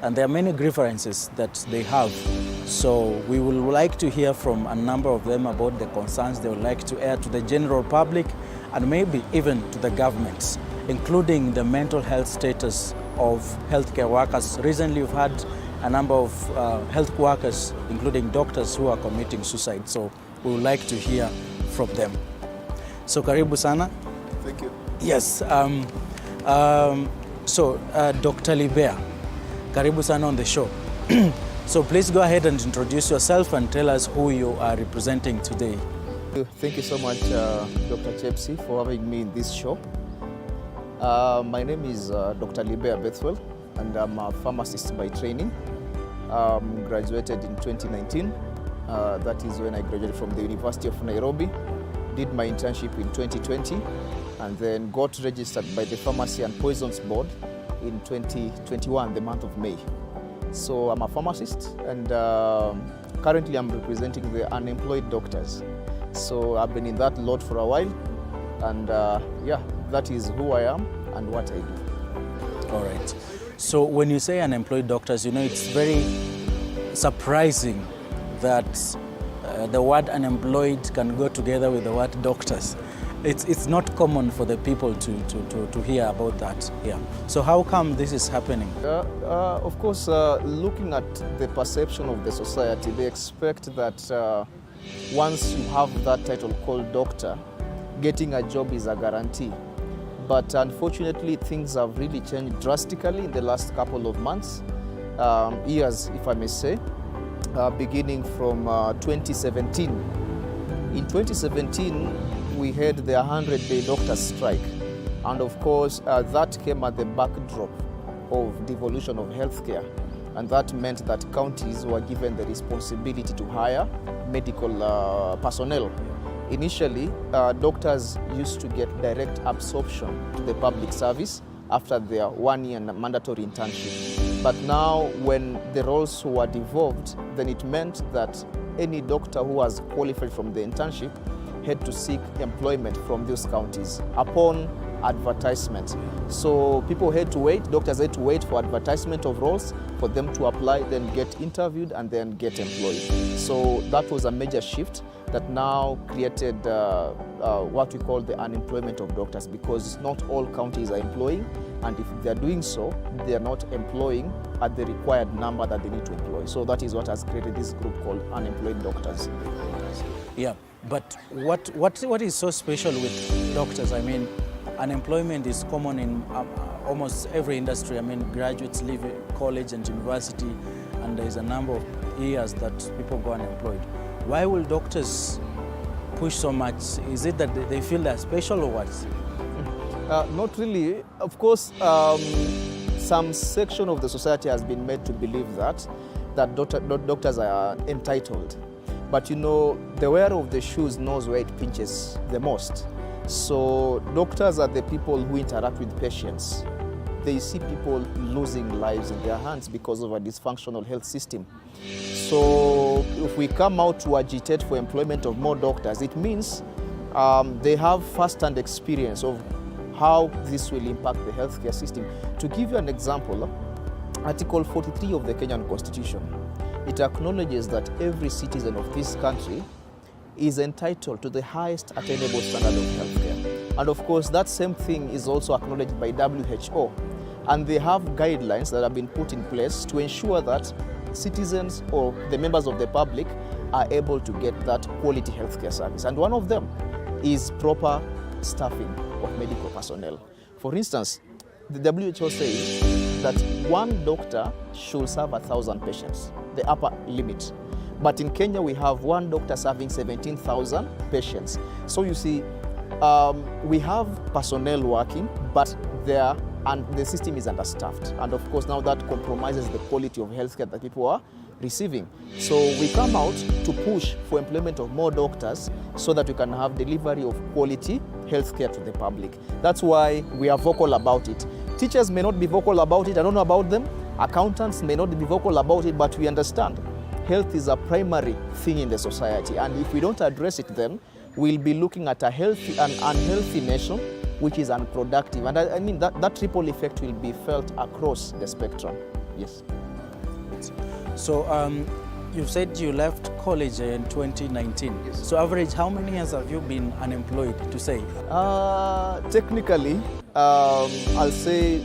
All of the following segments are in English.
and there are many grievances that they have. So we would like to hear from a number of them about the concerns they would like to air to the general public and maybe even to the governments, including the mental health status of healthcare workers. Recently, we've had a number of health workers, including doctors, who are committing suicide. So we would like to hear from them. So karibu sana. Thank you. Yes. Dr. Libea, karibu sana on the show. So please go ahead and introduce yourself and tell us who you are representing today. Thank you so much, Dr. Chepsi, for having me in this show. My name is Dr. Libea Bethwell, and I'm a pharmacist by training. Graduated in 2019. That is when I graduated from the University of Nairobi. Did my internship in 2020, and then got registered by the Pharmacy and Poisons Board in 2021, the month of May. So I'm a pharmacist, and currently I'm representing the unemployed doctors. So I've been in that lot for a while, and yeah, that is who I am and what I do. All right. So when you say unemployed doctors, you know, it's very surprising that the word unemployed can go together with the word doctors. It's not common for the people to hear about that. Yeah. So how come this is happening? Of course, looking at the perception of the society, they expect that once you have that title called doctor, getting a job is a guarantee. But unfortunately, things have really changed drastically in the last couple of months, years, if I may say, beginning from 2017. In 2017, we had the 100-day doctor strike. And of course, that came at the backdrop of devolution of healthcare. And that meant that counties were given the responsibility to hire medical personnel. Initially, doctors used to get direct absorption to the public service after their one-year mandatory internship. But now, when the roles were devolved, then it meant that any doctor who was qualified from the internship had to seek employment from those counties upon advertisement. So people had to wait, doctors had to wait for advertisement of roles for them to apply, then get interviewed, and then get employed. So that was a major shift that now created what we call the unemployment of doctors, because not all counties are employing, and if they're doing so, they're not employing at the required number that they need to employ. So that is what has created this group called unemployed doctors. Yeah, but what is so special with doctors? I mean, unemployment is common in almost every industry. I mean, graduates leave college and university, and there is a number of years that people go unemployed. Why will doctors push so much? Is it that they feel they're special or what? Not really. Of course, some section of the society has been made to believe that doctors are entitled. But you know, the wearer of the shoes knows where it pinches the most. So doctors are the people who interact with patients. They see people losing lives in their hands because of a dysfunctional health system. So if we come out to agitate for employment of more doctors, it means they have first-hand experience of how this will impact the healthcare system. To give you an example, Article 43 of the Kenyan Constitution, it acknowledges that every citizen of this country is entitled to the highest attainable standard of healthcare. And of course, that same thing is also acknowledged by WHO. And they have guidelines that have been put in place to ensure that citizens or the members of the public are able to get that quality healthcare service. And one of them is proper staffing of medical personnel. For instance, the WHO says that one doctor should serve 1,000 patients, the upper limit. But in Kenya, we have one doctor serving 17,000 patients. So you see, we have personnel working, but the system is understaffed. And of course, now that compromises the quality of healthcare that people are receiving. So we come out to push for employment of more doctors so that we can have delivery of quality healthcare to the public. That's why we are vocal about it. Teachers may not be vocal about it, I don't know about them. Accountants may not be vocal about it, but we understand health is a primary thing in the society. And if we don't address it, then we'll be looking at an unhealthy nation which is unproductive. And I mean, that triple effect will be felt across the spectrum. Yes. right. So you said you left college in 2019. Yes. So average, how many years have you been unemployed, to say? Technically, I'll say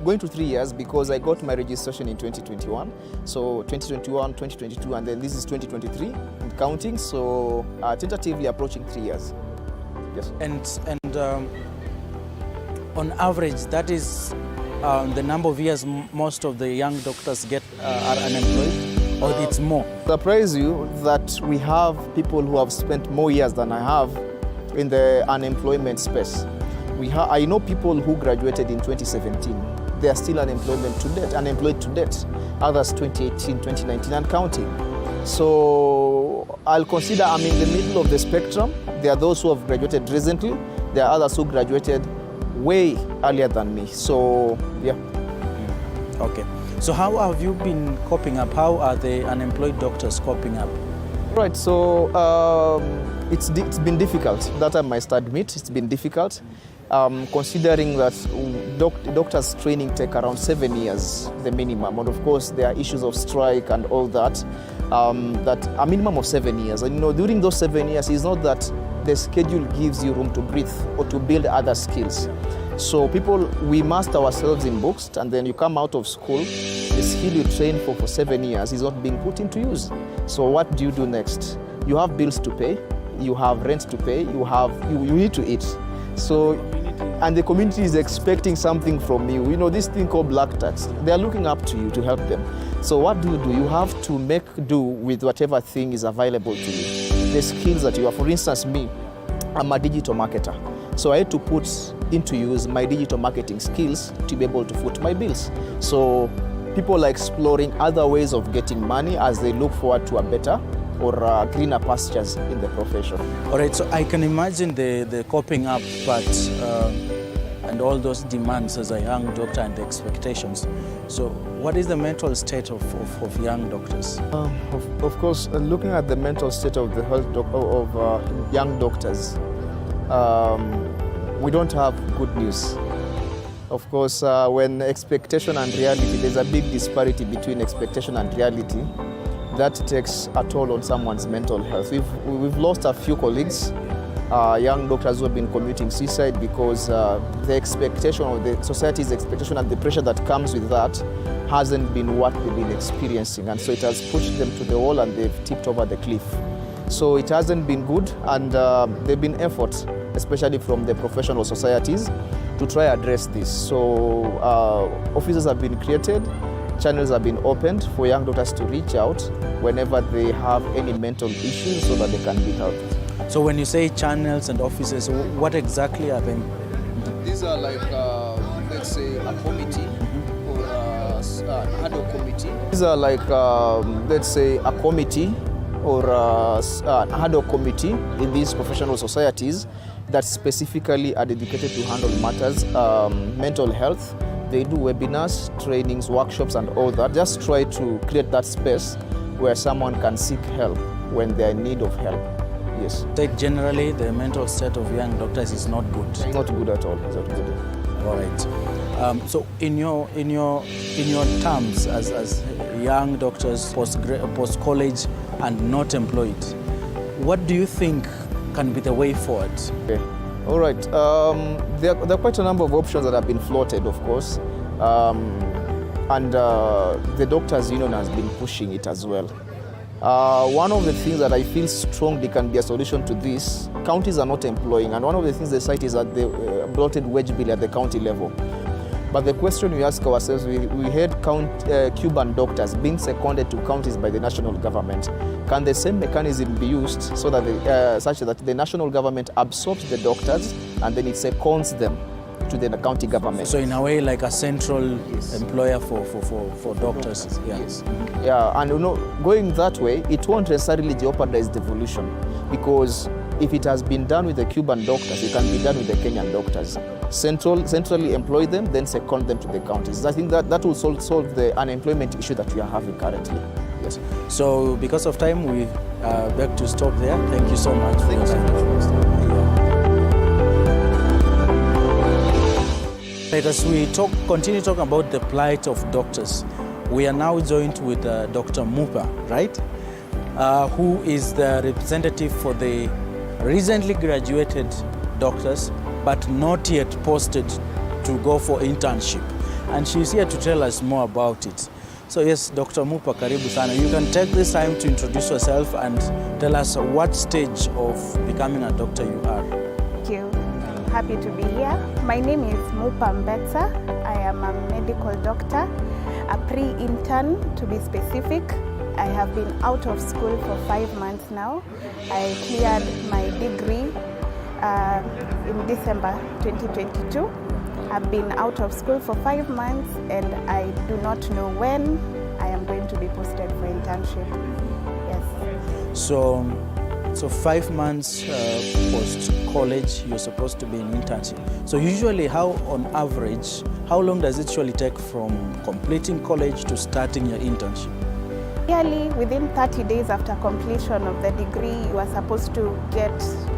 going to 3 years, because I got my registration in 2021. So 2021, 2022, and then this is 2023 and counting. So tentatively approaching 3 years. Yes. And on average, that is the number of years most of the young doctors are unemployed, or it's more? Surprise you that we have people who have spent more years than I have in the unemployment space. I know people who graduated in 2017. They are still unemployed to date. Others 2018, 2019 and counting. So I'll consider I'm in the middle of the spectrum. There are those who have graduated recently. There are others who graduated way earlier than me. So yeah. Okay. So how have you been coping up? How are the unemployed doctors coping up? Right. So it's been difficult. That I must admit, it's been difficult. Considering that doctors' training take around 7 years, the minimum, and of course there are issues of strike and all that. That a minimum of 7 years, and during those 7 years, it's not that the schedule gives you room to breathe or to build other skills. So we master ourselves in books, and then you come out of school, the skill you train for 7 years is not being put into use. So what do you do next? You have bills to pay, you have rent to pay, you need to eat. So, and the community is expecting something from you. This thing called black tax. They are looking up to you to help them. So what do? You have to make do with whatever thing is available to you. The skills that you have. For instance, me, I'm a digital marketer. So I had to put into use my digital marketing skills to be able to foot my bills. So people are exploring other ways of getting money as they look forward to a better or greener pastures in the profession. All right, so I can imagine the coping up part and all those demands as a young doctor and the expectations. So what is the mental state of young doctors? Of course, looking at the mental state of the health of young doctors, we don't have good news. Of course, when expectation and reality, there's a big disparity between expectation and reality. That takes a toll on someone's mental health. We've lost a few colleagues, young doctors who have been committing suicide because the expectation of the society's expectation and the pressure that comes with that hasn't been what they've been experiencing. And so it has pushed them to the wall and they've tipped over the cliff. So it hasn't been good, and there have been efforts, especially from the professional societies, to try address this. So offices have been created, channels have been opened for young doctors to reach out whenever they have any mental issues so that they can be helped. So when you say channels and offices, what exactly are they? These are like, let's say, a committee or an ad hoc committee. These are like, let's say, a committee or an ad hoc committee in these professional societies that specifically are dedicated to handle matters, mental health. They do webinars, trainings, workshops and all that. Just try to create that space where someone can seek help when they're in need of help. Yes. Generally, the mental state of young doctors is not good. It's not good at all. It's not good. All right. So in your terms as young doctors, post-college and not employed, what do you think can be the way forward? Okay. All right. There are quite a number of options that have been floated, of course, and the Doctors' Union has been pushing it as well. One of the things that I feel strongly can be a solution to this, counties are not employing, and one of the things they cite is that the bloated wage bill at the county level. But the question we ask ourselves, we had Cuban doctors being seconded to counties by the national government. Can the same mechanism be used so that such that the national government absorbs the doctors and then it seconds them to the county government? So in a way, like a central employer for doctors. Yes. Yeah, and going that way, it won't necessarily jeopardize devolution, because if it has been done with the Cuban doctors, it can be done with the Kenyan doctors. Centrally employ them, then second them to the counties. I think that will solve the unemployment issue that we are having currently. Yes. So because of time, we beg to stop there. Thank you so much. Thank you so much. As we continue talking about the plight of doctors, we are now joined with Dr. Mupa, right? Who is the representative for the recently graduated doctors, but not yet posted to go for internship. And she's here to tell us more about it. So yes, Dr. Mupa, karibu sana. You can take this time to introduce yourself and tell us what stage of becoming a doctor you are. Thank you. I'm happy to be here. My name is Mupa Mbetsa. I am a medical doctor, a pre-intern to be specific. I have been out of school for 5 months now. I cleared my degree in December 2022. I've been out of school for 5 months and I do not know when I am going to be posted for internship. Yes. So 5 months post-college, you're supposed to be in internship. So usually how, on average, how long does it usually take from completing college to starting your internship? Yearly, within 30 days after completion of the degree, you are supposed to get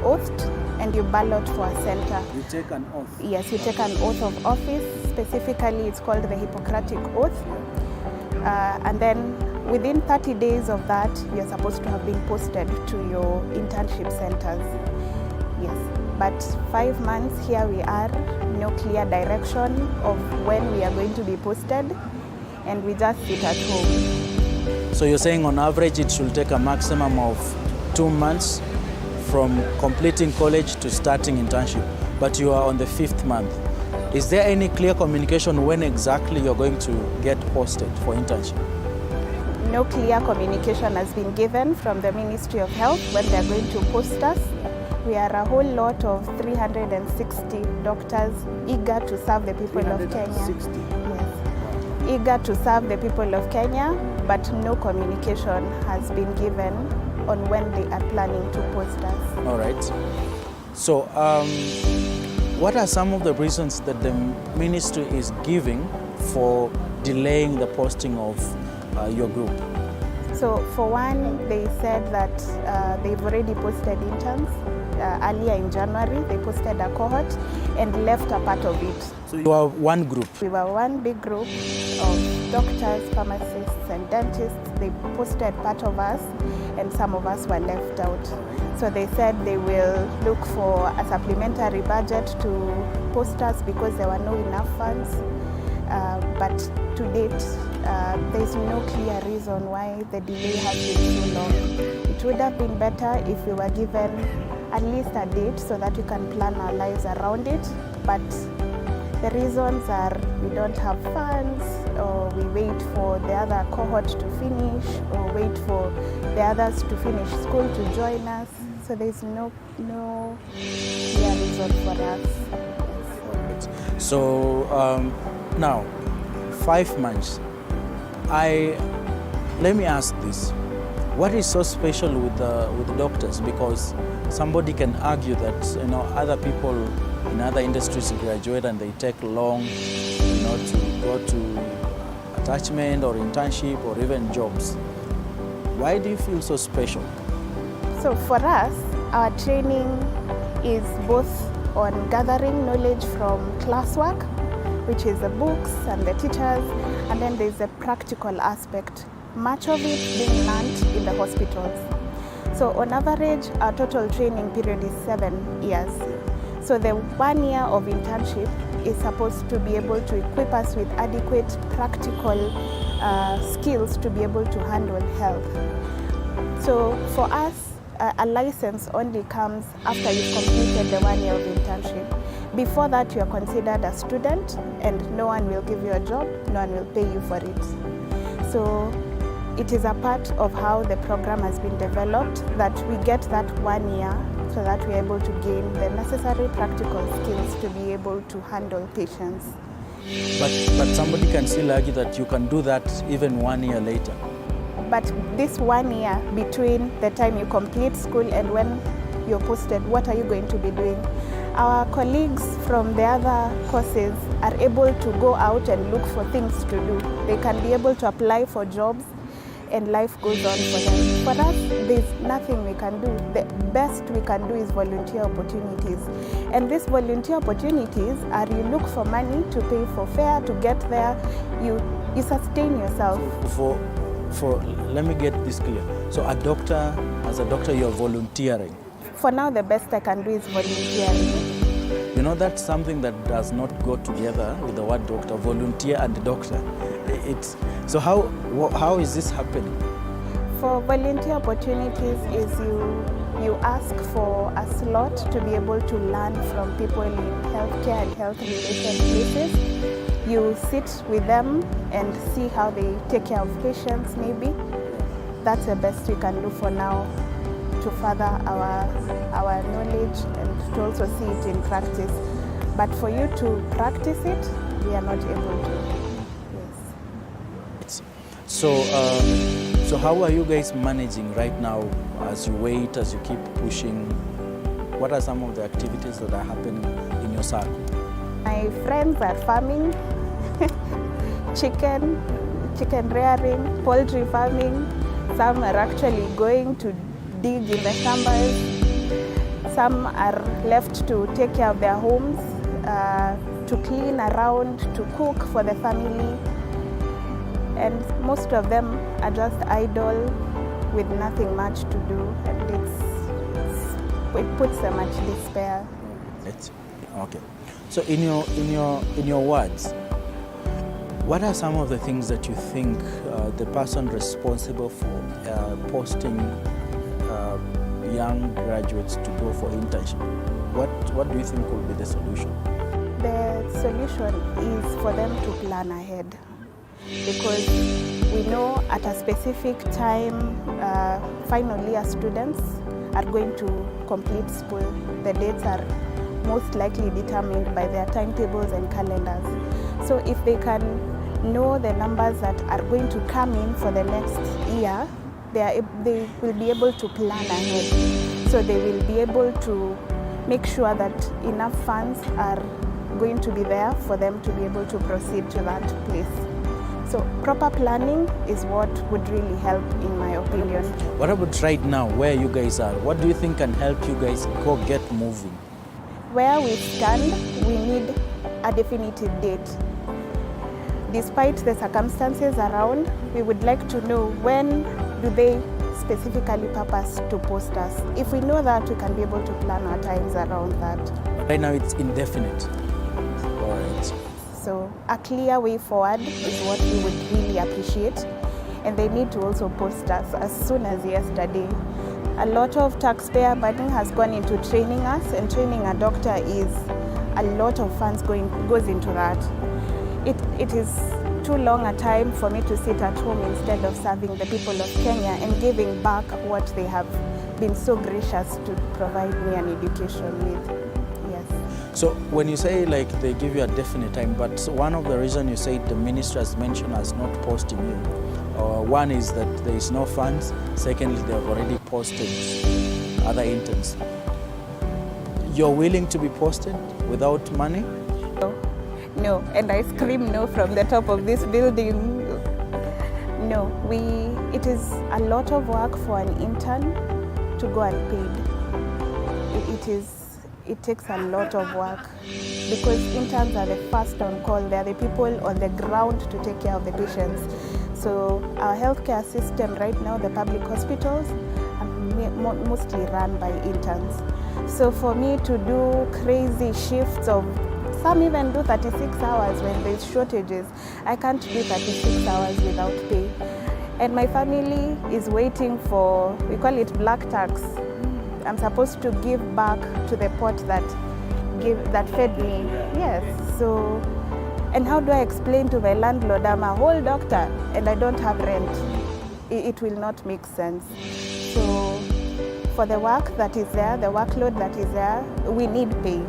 oathed and you ballot for a center. You take an oath? Yes, you take an oath of office. Specifically, it's called the Hippocratic Oath. And then within 30 days of that, you're supposed to have been posted to your internship centers. Yes, but 5 months, here we are, no clear direction of when we are going to be posted, and we just sit at home. So you're saying on average it should take a maximum of 2 months from completing college to starting internship, but you are on the 5th month. Is there any clear communication when exactly you're going to get posted for internship? No clear communication has been given from the Ministry of Health when they're going to post us. We are a whole lot of 360 doctors eager to serve the people of Kenya. 360? Yes. Eager to serve the people of Kenya, but no communication has been given on when they are planning to post us. All right. So what are some of the reasons that the ministry is giving for delaying the posting of your group? So for one, they said that they've already posted interns. Earlier in January, they posted a cohort and left a part of it. So you are one group? We were one big group of doctors, pharmacists and dentists. They posted part of us and some of us were left out. So they said they will look for a supplementary budget to post us because there were no enough funds. But to date, there's no clear reason why the delay has been so long. It would have been better if we were given at least a date so that we can plan our lives around it. But the reasons are we don't have funds, or we wait for the other cohort to finish, or wait for the others to finish school to join us. So there's no clear reason for us. So now, 5 months. Let me ask this. What is so special with the doctors? Because somebody can argue that other people in other industries graduate and they take long to go to attachment or internship or even jobs. Why do you feel so special? So for us, our training is both on gathering knowledge from classwork, which is the books and the teachers, and then there's a practical aspect, much of it being learned in the hospitals. So on average, our total training period is 7 years. So the 1 year of internship is supposed to be able to equip us with adequate practical skills to be able to handle health. So for us, a license only comes after you've completed the 1 year of internship. Before that, you are considered a student and no one will give you a job, no one will pay you for it. So it is a part of how the program has been developed that we get that 1 year so that we are able to gain the necessary practical skills to be able to handle patients. But somebody can still argue that you can do that even 1 year later. But this 1 year between the time you complete school and when you're posted, what are you going to be doing? Our colleagues from the other courses are able to go out and look for things to do. They can be able to apply for jobs and life goes on for them. For us, there's nothing we can do. The best we can do is volunteer opportunities. And these volunteer opportunities are you look for money to pay for fare, to get there, you you sustain yourself. Let me get this clear. So as a doctor, you're volunteering. For now, the best I can do is volunteering. You know, that's something that does not go together with the word doctor, volunteer and doctor. So how is this happening? For volunteer opportunities is you ask for a slot to be able to learn from people in healthcare and health-related places. You sit with them and see how they take care of patients maybe. That's the best we can do for now to further our knowledge and to also see it in practice. But for you to practice it, we are not able to. Yes. So how are you guys managing right now as you wait, as you keep pushing? What are some of the activities that are happening in your circle? My friends are farming, chicken rearing, poultry farming. Some are actually going to dig in the shambas. Some are left to take care of their homes, to clean around, to cook for the family. And most of them are just idle with nothing much to do, and it puts them at despair. Okay. So in your words, what are some of the things that you think the person responsible for posting young graduates to go for internship, what do you think will be the solution? The solution is for them to plan ahead, because we know at a specific time final year students are going to complete school. The dates are most likely determined by their timetables and calendars. So if they can know the numbers that are going to come in for the next year, they will be able to plan ahead. So they will be able to make sure that enough funds are going to be there for them to be able to proceed to that place. So proper planning is what would really help, in my opinion. What about right now, where you guys are? What do you think can help you guys go get moving? Where we stand, we need a definitive date. Despite the circumstances around, we would like to know when do they specifically purpose to post us. If we know that, we can be able to plan our times around that. Right now it's indefinite. All right. So a clear way forward is what we would really appreciate. And they need to also post us as soon as yesterday. A lot of taxpayer money has gone into training us, and training a doctor is a lot of funds goes into that. It is too long a time for me to sit at home instead of serving the people of Kenya and giving back what they have been so gracious to provide me an education with. Yes. So when you say like they give you a definite time, but one of the reasons you say the minister has mentioned as not posting you, one is that there is no funds. Secondly, they have already posted other interns. You're willing to be posted without money? No, and I scream no from the top of this building. No, it is a lot of work for an intern to go unpaid. It takes a lot of work, because interns are the first on call. They are the people on the ground to take care of the patients. So our healthcare system right now, the public hospitals, are mostly run by interns. So for me to do crazy shifts of, some even do 36 hours when there's shortages. I can't do 36 hours without pay. And my family is waiting for, we call it black tax. I'm supposed to give back to the pot that fed me. Yes, so, and how do I explain to my landlord I'm a whole doctor and I don't have rent? It will not make sense. So for the work that is there, the workload that is there, we need pay,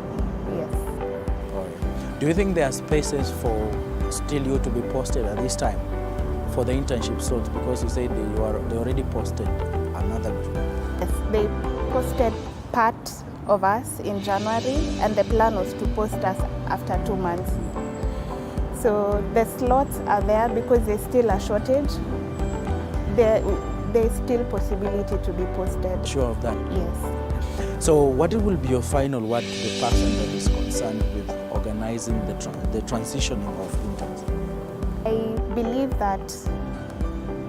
yes. Do you think there are spaces for still you to be posted at this time for the internship slots? Because you said they already posted another group. Yes, they posted part of us in January, and the plan was to post us after 2 months. So the slots are there because there's still a shortage. There's still possibility to be posted. Sure of that? Yes. So what will be your final word to the person that is concerned with organizing the transitioning of interns? I believe believe that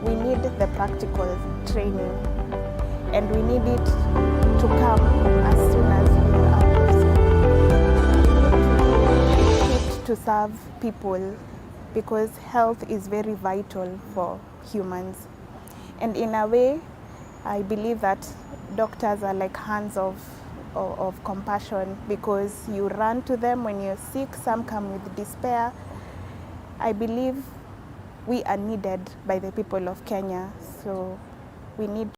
we need the practical training, and we need it to come as soon as we are out of school. Fit to serve people, because health is very vital for humans. And in a way, I believe that doctors are like hands of compassion, because you run to them when you're sick. Some come with despair. I believe we are needed by the people of Kenya, so we need